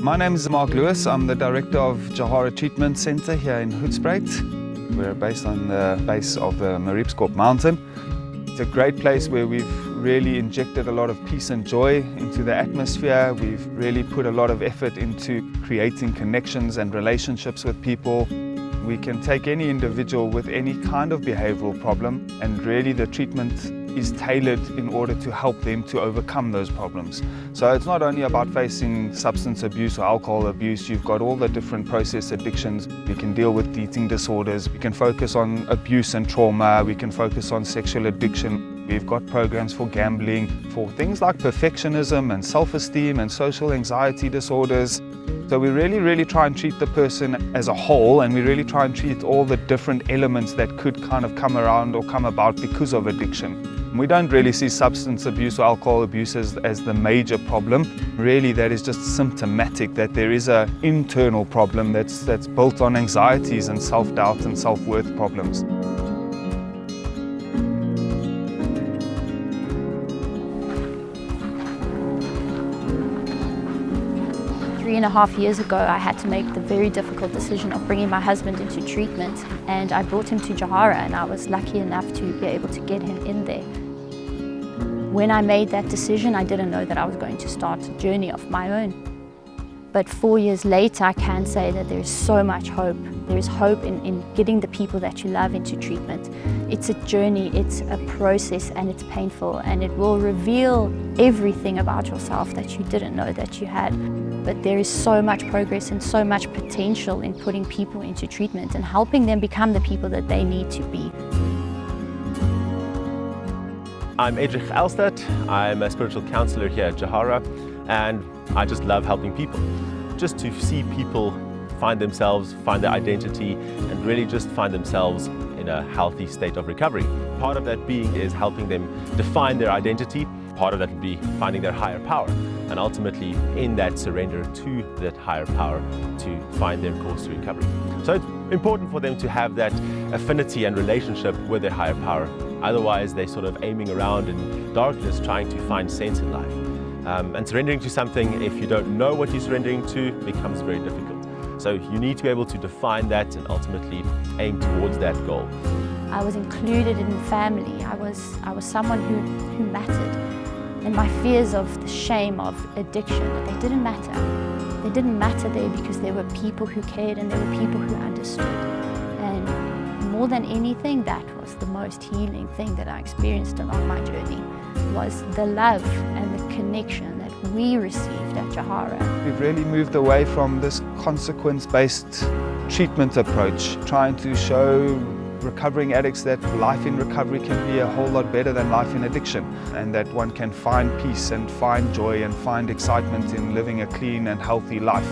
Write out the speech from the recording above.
My name is Mark Lewis. I'm the director of Jahara Treatment Centre here in Hoedspruit. We're based on the base of the Mariepskorp mountain. It's a great place where we've really injected a lot of peace and joy into the atmosphere. We've really put a lot of effort into creating connections and relationships with people. We can take any individual with any kind of behavioural problem, and really the treatment is tailored in order to help them to overcome those problems. So it's not only about facing substance abuse or alcohol abuse. You've got all the different process addictions. We can deal with eating disorders. We can focus on abuse and trauma. We can focus on sexual addiction. We've got programs for gambling, for things like perfectionism and self-esteem and social anxiety disorders. So we really try and treat the person as a whole, and we really try and treat all the different elements that could kind of come around or come about because of addiction. We don't really see substance abuse or alcohol abuse as the major problem. Really, that is just symptomatic that there is an internal problem that's built on anxieties and self-doubt and self-worth problems. Three and a half years ago, I had to make the very difficult decision of bringing my husband into treatment, and I brought him to Jahara, and I was lucky enough to be able to get him in there. When I made that decision, I didn't know that I was going to start a journey of my own. But 4 years later, I can say that there is so much hope. There is hope in getting the people that you love into treatment. It's a journey, it's a process, and it's painful, and it will reveal everything about yourself that you didn't know that you had. But there is so much progress and so much potential in putting people into treatment and helping them become the people that they need to be. I'm Edrich Elstadt. I'm a spiritual counsellor here at Jahara, and I just love helping people. Just to see people find themselves, find their identity, and really just find themselves in a healthy state of recovery. Part of that being is helping them define their identity. Part of that would be finding their higher power, and ultimately in that surrender to that higher power to find their course to recovery. So it's important for them to have that affinity and relationship with their higher power. Otherwise, they're sort of aiming around in darkness, trying to find sense in life. And surrendering to something, if you don't know what you're surrendering to, becomes very difficult. So you need to be able to define that and ultimately aim towards that goal. I was included in the family. I was someone who mattered. And my fears of the shame of addiction, they didn't matter. They didn't matter there because there were people who cared and there were people who understood. And more than anything, that was the most healing thing that I experienced along my journey, was the love and the connection that we received at Jahara. We've really moved away from this consequence-based treatment approach, trying to show recovering addicts that life in recovery can be a whole lot better than life in addiction, and that one can find peace and find joy and find excitement in living a clean and healthy life.